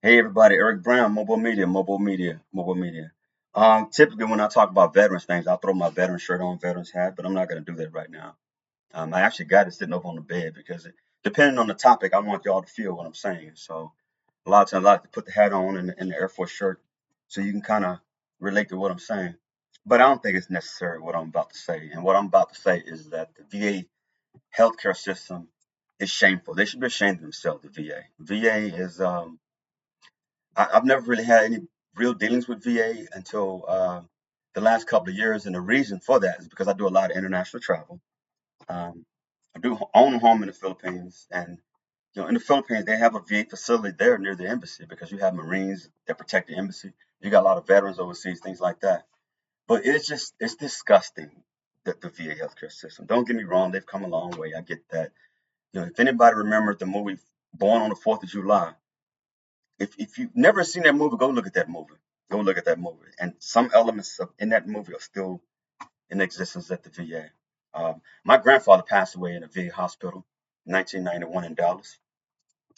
Hey everybody, Eric Brown, MOBO-Media. Typically when I talk about veterans things, I'll throw my veteran shirt on, veterans hat, but I'm not going to do that right now. I actually got it sitting up on the bed because depending on the topic, I want y'all to feel what I'm saying. So a lot of times I like to put the hat on and the Air Force shirt so you can kind of relate to what I'm saying. But I don't think it's necessary what I'm about to say. And what I'm about to say is that the VA healthcare system is shameful. They should be ashamed of themselves, the VA. VA is I've never really had any real dealings with VA until the last couple of years, and the reason for that is because I do a lot of international travel. Um, I do own a home in the Philippines, and in the Philippines they have a VA facility there near the embassy because you have Marines that protect the embassy. You got a lot of veterans overseas, things like that. But it's disgusting that the VA healthcare system. Don't get me wrong, they've come a long way. I get that. If anybody remembers the movie Born on the Fourth of July, if you've never seen that movie, go look at that movie. Go look at that movie. And some elements in that movie are still in existence at the VA. My grandfather passed away in a VA hospital in 1991 in Dallas.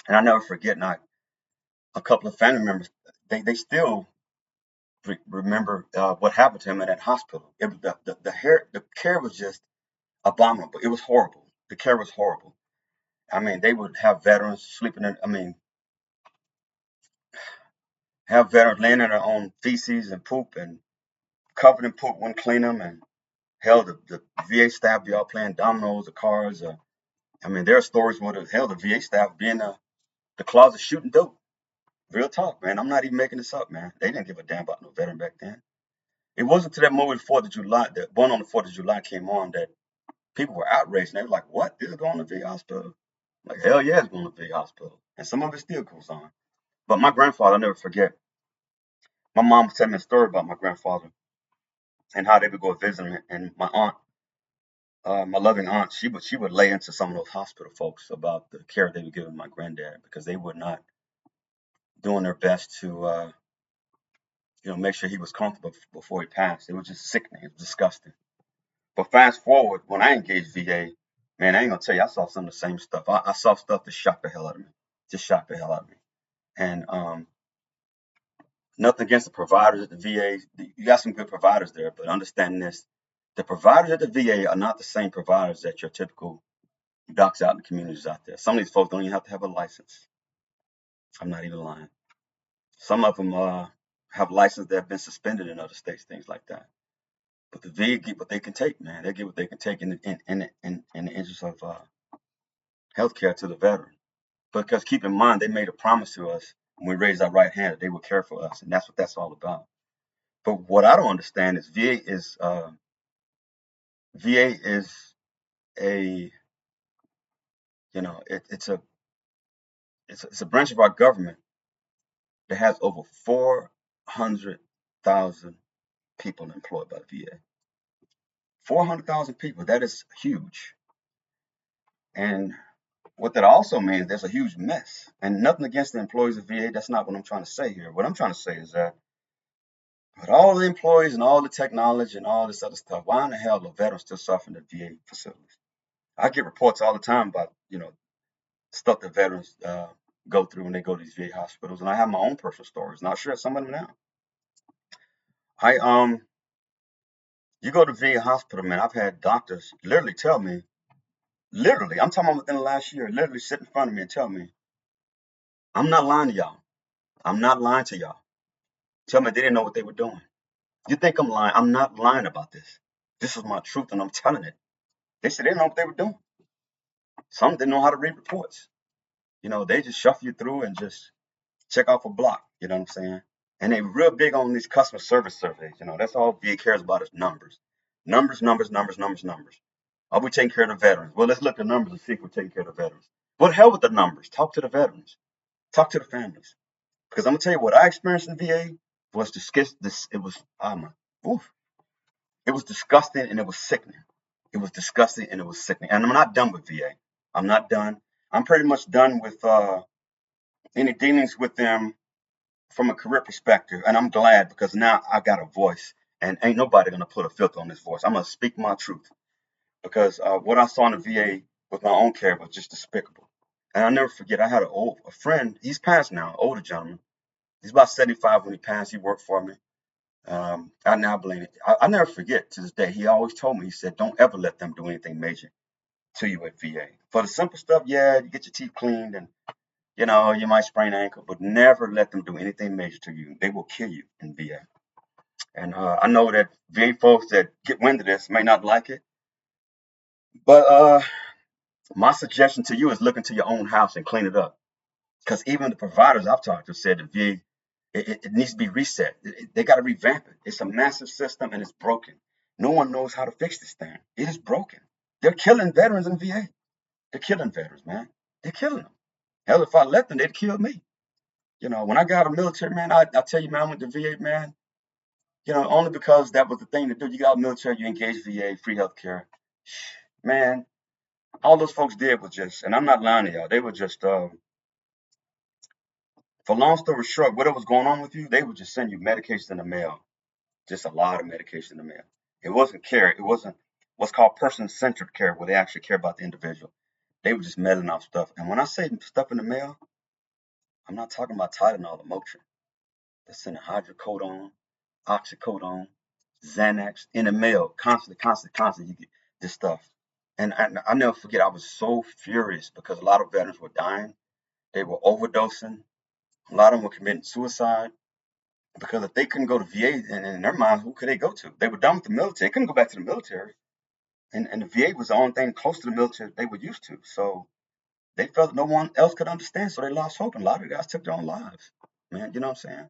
And I never forget, not a couple of family members, they still remember what happened to him in that hospital. It was the care was just abominable. It was horrible. The care was horrible. I mean, they would have veterans sleeping in, I mean, have veterans laying in their own feces and poop and covered in poop, wouldn't clean them, and hell, the VA staff be all playing dominoes or cards. I mean, there are stories where the VA staff be in the closet shooting dope. Real talk, man. I'm not even making this up, man. They didn't give a damn about no veteran back then. It wasn't until that movie, the 4th of July, that Born on the 4th of July came on, that people were outraged. And they were like, what? This is going to VA hospital? Like, hell yeah, it's going to VA hospital. And some of it still goes on. But my grandfather, I'll never forget, my mom was telling me a story about my grandfather and how they would go visit him. And my aunt, my loving aunt, she would lay into some of those hospital folks about the care they were giving my granddad because they were not doing their best to make sure he was comfortable before he passed. It was just sickening. It was disgusting. But fast forward, when I engaged VA, man, I ain't gonna tell you, I saw some of the same stuff. I saw stuff that shocked the hell out of me. Just shocked the hell out of me. And nothing against the providers at the VA. You got some good providers there, but understand this: the providers at the VA are not the same providers that your typical docs out in the communities out there. Some of these folks don't even have to have a license. I'm not even lying. Some of them have licenses that have been suspended in other states, things like that. But the VA get what they can take, man. They get what they can take in the interest of healthcare to the veteran. Because keep in mind, they made a promise to us when we raised our right hand that they would care for us, and that's what that's all about. But what I don't understand is VA is a it's a branch of our government that has over 400,000 people employed by the VA. 400,000 people, that is huge. And what that also means, there's a huge mess. And nothing against the employees of VA, that's not what I'm trying to say here. What I'm trying to say is that with all the employees and all the technology and all this other stuff, why in the hell are veterans still suffering at VA facilities? I get reports all the time about, stuff that veterans go through when they go to these VA hospitals. And I have my own personal stories, and I'll share some of them now. I You go to VA hospital, man, I've had doctors literally tell me, literally, I'm talking about within the last year, literally sit in front of me and tell me, I'm not lying to y'all. I'm not lying to y'all. Tell me they didn't know what they were doing. You think I'm lying? I'm not lying about this. This is my truth, and I'm telling it. They said they didn't know what they were doing. Some didn't know how to read reports. They just shuffle you through and just check off a block. You know what I'm saying? And they real big on these customer service surveys. That's all VA cares about is numbers. Numbers, numbers, numbers, numbers, numbers. Are we taking care of the veterans? Well, let's look at the numbers and see if we're taking care of the veterans. What the hell with the numbers? Talk to the veterans. Talk to the families. Because I'm gonna tell you what I experienced in VA was this. It was oof, it was disgusting and it was sickening. It was disgusting and it was sickening. And I'm not done with VA. I'm not done. I'm pretty much done with any dealings with them from a career perspective. And I'm glad because now I got a voice and ain't nobody gonna put a filter on this voice. I'm gonna speak my truth because what I saw in the VA with my own care was just despicable. And I'll never forget, I had a friend, he's passed now, older gentleman. He's about 75 when he passed. He worked for me. I now blame it. I never forget to this day. He always told me, he said, don't ever let them do anything major to you at VA. For the simple stuff, yeah, you get your teeth cleaned and, you might sprain an ankle, but never let them do anything major to you. They will kill you in VA. And I know that VA folks that get wind of this may not like it, but my suggestion to you is look into your own house and clean it up. Because even the providers I've talked to said the VA, it needs to be reset. They got to revamp it. It's a massive system and it's broken. No one knows how to fix this thing. It is broken. They're killing veterans in VA. They're killing veterans, man. They're killing them. Hell, if I let them, they'd kill me. When I got out of the military, man, I tell you, man, I went to VA, man. Only because that was the thing to do. You got out of the military, you engage VA, free healthcare. Man, all those folks did was just, and I'm not lying to y'all, they were just, for long story short, whatever was going on with you, they would just send you medications in the mail. Just a lot of medication in the mail. It wasn't care. It wasn't what's called person-centered care, where they actually care about the individual. They were just mailing off stuff. And when I say stuff in the mail, I'm not talking about Tylenol or Motrin. They're sending hydrocodone, oxycodone, Xanax in the mail, constantly, constantly, constantly. You get this stuff. And I never forget, I was so furious because a lot of veterans were dying. They were overdosing. A lot of them were committing suicide because if they couldn't go to VA, and in their minds, who could they go to? They were done with the military. They couldn't go back to the military. And the VA was the only thing close to the military they were used to. So they felt no one else could understand. So they lost hope. And a lot of guys took their own lives. Man, you know what I'm saying?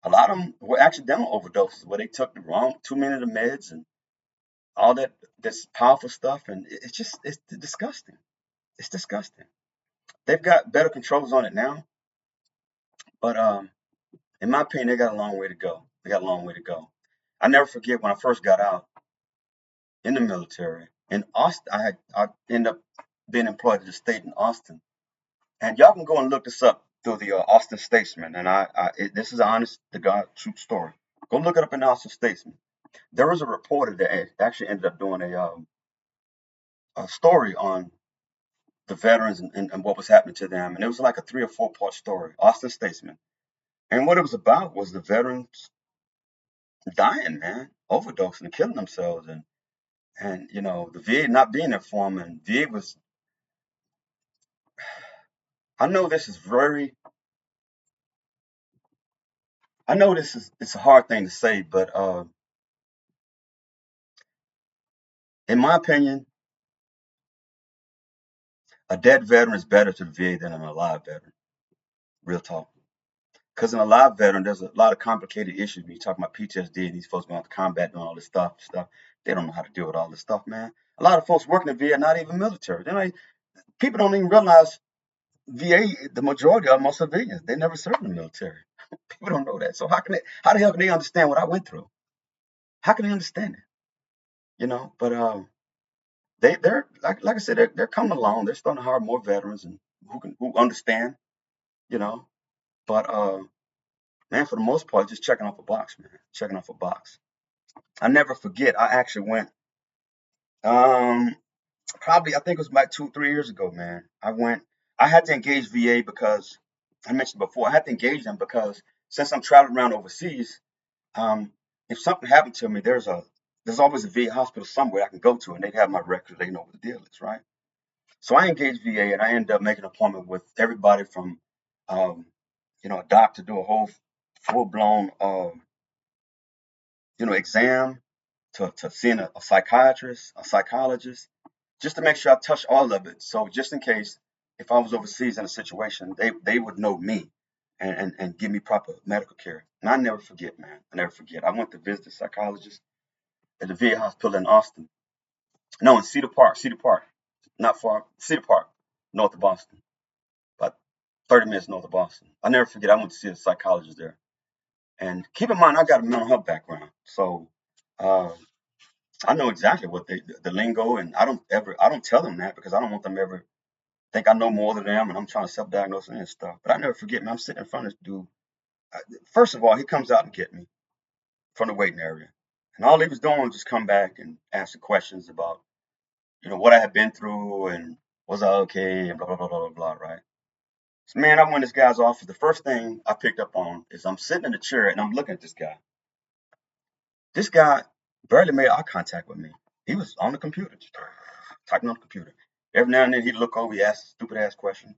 A lot of them were accidental overdoses where they took the wrong too many of the meds and all that this powerful stuff. And it's disgusting. It's disgusting. They've got better controls on it now, but in my opinion, they got a long way to go. They got a long way to go. I never forget when I first got out in the military in Austin. I ended up being employed at the state in Austin, and y'all can go and look this up through the Austin Statesman. And this is an honest to God true story. Go look it up in the Austin Statesman. There was a reporter that actually ended up doing a story on the veterans and what was happening to them, and it was like a 3 or 4 part story. Austin Statesman, and what it was about was the veterans dying, man, overdosing and killing themselves, and the VA not being there for them, and VA was. I know this is very. I know this is it's a hard thing to say, but in my opinion, a dead veteran is better to the VA than an alive veteran. Real talk. Because an alive veteran, there's a lot of complicated issues. When you talk about PTSD and these folks going to combat and all this stuff, they don't know how to deal with all this stuff, man. A lot of folks working in the VA are not even military. People don't even realize VA, the majority of them are civilians. They never served in the military. People don't know that. So how the hell can they understand what I went through? How can they understand it? But they're like I said, they're coming along. They're starting to hire more veterans and who understand, you know. But man, for the most part, just checking off a box, man. Checking off a box. I never forget. I actually went. Um, Probably I think it was like 2 3 years ago, man. I went. I had to engage VA because I mentioned before. I had to engage them because since I'm traveling around overseas, um, if something happened to me, there's always a VA hospital somewhere I can go to, and they'd have my records. They know what the deal is, right? So I engaged VA, and I ended up making an appointment with everybody from, um, a doctor do a whole full blown, exam to seeing a psychiatrist, a psychologist, just to make sure I touched all of it. So just in case if I was overseas in a situation, they would know me and give me proper medical care. And I never forget, man. I never forget. I went to visit a psychologist at the VA hospital in Austin. No, in Cedar Park, not far. Cedar Park, north of Boston, about 30 minutes north of Boston. I never forget. I went to see a psychologist there. And keep in mind, I got a mental health background, so uh, I know exactly what the lingo, and I don't tell them that because I don't want them to ever think I know more than them, and I'm trying to self-diagnose and stuff. But I never forget, man. I'm sitting in front of this dude. First of all, he comes out and get me from the waiting area, and all he was doing was just come back and ask the questions about what I had been through and was I okay and blah blah blah blah blah, right? So, man, I went in this guy's office. The first thing I picked up on is I'm sitting in the chair and I'm looking at this guy. This guy barely made eye contact with me. He was on the computer, just typing on the computer. Every now and then he'd look over, he asked a stupid ass question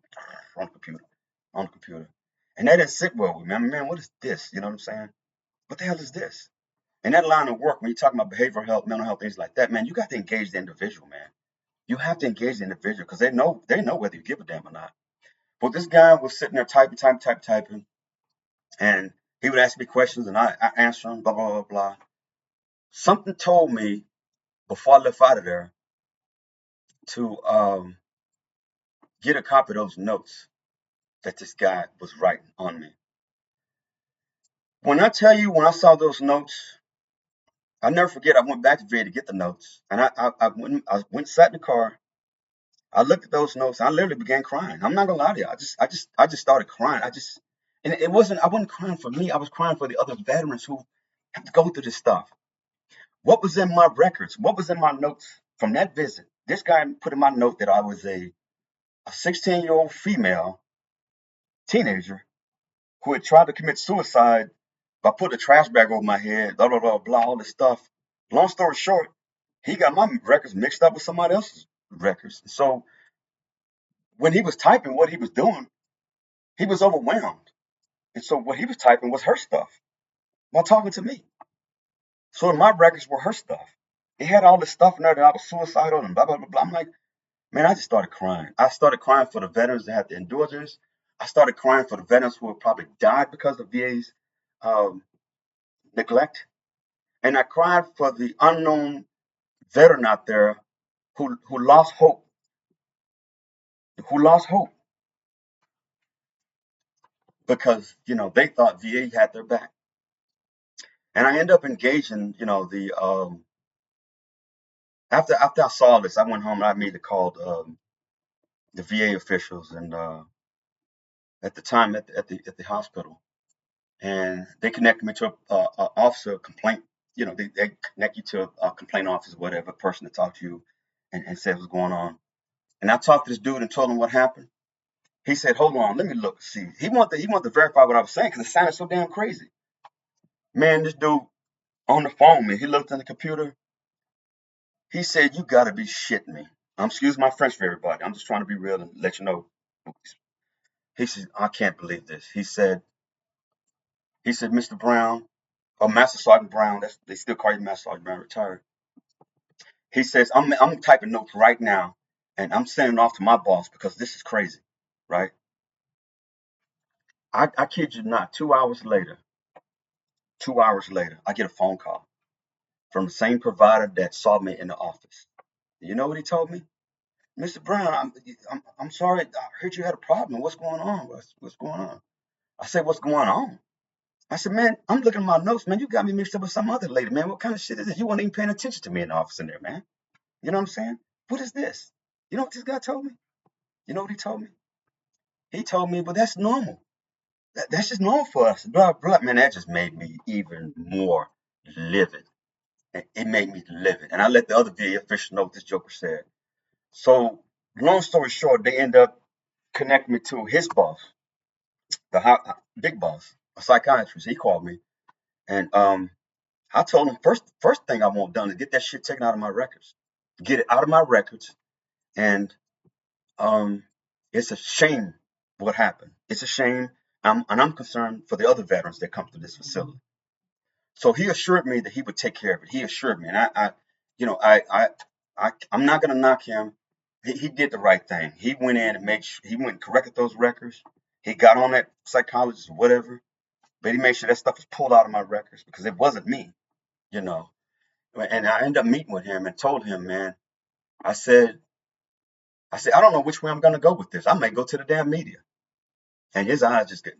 on the computer, on the computer. And that didn't sit well with me. I mean, man, what is this? You know what I'm saying? What the hell is this? In that line of work, when you're talking about behavioral health, mental health, things like that, man, you got to engage the individual, man. You have to engage the individual because they know whether you give a damn or not. But this guy was sitting there typing, and he would ask me questions and I answer him, blah, blah, blah, blah. Something told me before I left out of there to get a copy of those notes that this guy was writing on me. When I tell you, when I saw those notes, I'll never forget. I went back to VA to get the notes, and I went sat in the car. I looked at those notes. And I literally began crying. I'm not gonna lie to you. I just started crying. And it wasn't. I wasn't crying for me. I was crying for the other veterans who have to go through this stuff. What was in my records? What was in my notes from that visit? This guy put in my note that I was a 16-year-old female teenager who had tried to commit suicide by putting a trash bag over my head, blah, blah, blah, blah, all this stuff. Long story short, he got my records mixed up with somebody else's records. So when he was typing what he was doing, he was overwhelmed. And so what he was typing was her stuff while talking to me. So my records were her stuff. It had all this stuff in there that I was suicidal and blah, blah, blah, blah. I'm like, man, I just started crying. I started crying for the veterans that had to endure this. I started crying for the veterans who had probably died because of VA's um, neglect. And I cried for the unknown veteran out there who lost hope, who lost hope because they thought VA had their back. And I ended up engaging, the after I saw this, I went home and I immediately called the VA officials and at the time at the hospital, and they connected me to a officer complaint. They connect you to a complaint officer, whatever person to talk to you, and say what's going on. And I talked to this dude and told him what happened. He said, "Hold on, let me look, see." He wanted to verify what I was saying because it sounded so damn crazy. Man, this dude on the phone, man, he looked on the computer. He said, "You gotta be shitting me." Excuse my French for everybody. I'm just trying to be real and let you know. He said, "I can't believe this." He said, "Mr. Brown, or Master Sergeant Brown, they still call you Master Sergeant Brown, retired." He says, I'm typing notes right now and I'm sending it off to my boss because this is crazy, right? I kid you not, 2 hours later, I get a phone call from the same provider that saw me in the office. You know what he told me? "Mr. Brown, I'm sorry. I heard you had a problem. What's going on? What's going on?" I said, "What's going on?" I said, "Man, I'm looking at my notes, man. You got me mixed up with some other lady, man. What kind of shit is this? You weren't even paying attention to me in the office in there, man. You know what I'm saying? What is this?" You know what this guy told me? You know what he told me? He told me, "But that's normal. That's just normal for us." Blah, blah. Man, that just made me even more livid. It made me livid. And I let the other VA official know what this joker said. So, long story short, they end up connecting me to his boss, the big boss, a psychiatrist. He called me. And I told him, first thing I want done is get that shit taken out of my records. Get it out of my records. And um, it's a shame what happened. It's a shame. And I'm concerned for the other veterans that come to this facility. So he assured me that he would take care of it. He assured me, and you know, I'm not going to knock him. He did the right thing. He went in and made sure, he went and corrected those records. He got on that psychologist or whatever, but he made sure that stuff was pulled out of my records because it wasn't me, you know. And I ended up meeting with him and told him, man, I said, I don't know which way I'm going to go with this. I may go to the damn media. And his eyes just get,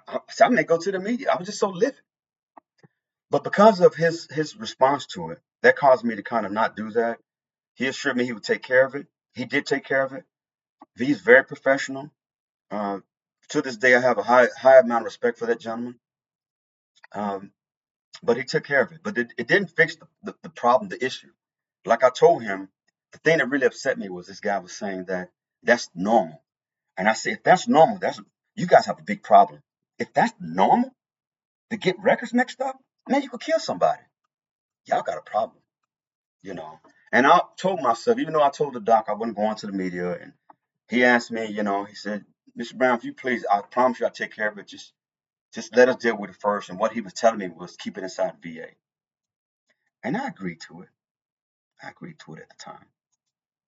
I said, I may go to the media. I was just so livid. But because of his response to it, that caused me to kind of not do that. He assured me he would take care of it. He did take care of it. He's very professional. Uh, to this day, I have a high amount of respect for that gentleman. Um, but he took care of it. But it didn't fix the problem, the issue. Like I told him, the thing that really upset me was this guy was saying that that's normal. And I say, if that's normal, you guys have a big problem. If that's normal to get records mixed up, man, you could kill somebody. Y'all got a problem, you know. And I told myself, even though I told the doc I wasn't going to the media, and he asked me, he said, Mr. Brown, if you please, I promise you I'll take care of it. Just let us deal with it first. And what he was telling me was keep it inside VA. And I agreed to it. I agreed to it at the time.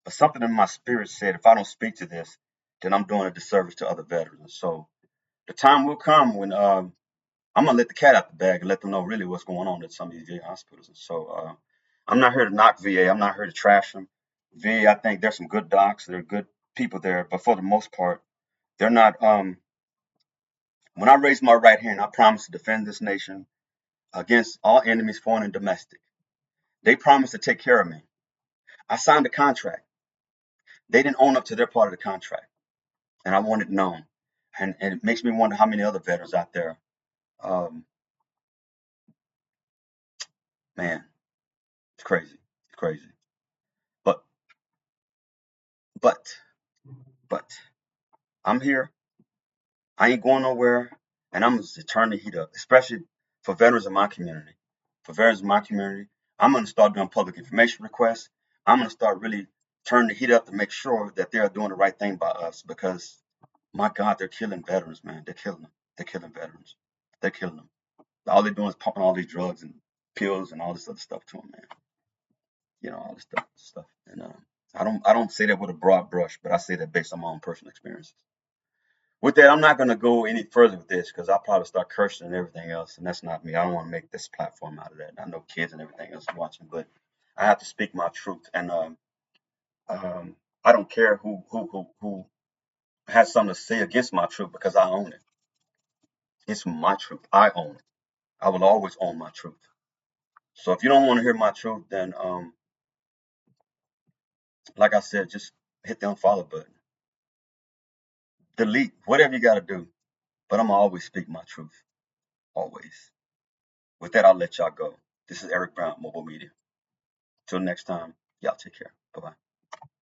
But something in my spirit said, if I don't speak to this, then I'm doing a disservice to other veterans. So the time will come when I'm gonna let the cat out the bag and let them know really what's going on at some of these VA hospitals. And so I'm not here to knock VA. I'm not here to trash them. VA, I think there's some good docs. There are good people there, but for the most part, they're not. When I raise my right hand, I promise to defend this nation against all enemies, foreign and domestic. They promised to take care of me. I signed a contract. They didn't own up to their part of the contract, and I want it known. And it makes me wonder how many other veterans out there, um, man, it's crazy. It's crazy. But, but, but, I'm here. I ain't going nowhere, and I'm just turn the heat up, especially for veterans in my community. For veterans in my community, I'm going to start doing public information requests. I'm going to start really turning the heat up to make sure that they're doing the right thing by us because, my God, they're killing veterans, man. They're killing them. They're killing veterans. They're killing them. All they're doing is pumping all these drugs and pills and all this other stuff to them, man. All this stuff. And I don't say that with a broad brush, but I say that based on my own personal experiences. With that, I'm not going to go any further with this because I'll probably start cursing and everything else, and that's not me. I don't want to make this platform out of that. I know kids and everything else watching, but I have to speak my truth, and I don't care who has something to say against my truth because I own it. It's my truth. I own it. I will always own my truth. So if you don't want to hear my truth, then like I said, just hit the unfollow button, delete whatever you got to do. But I'm gonna always speak my truth, always. With that, I'll let y'all go. This is Eric Brown, MOBO-Media. Till next time, y'all take care. Bye bye.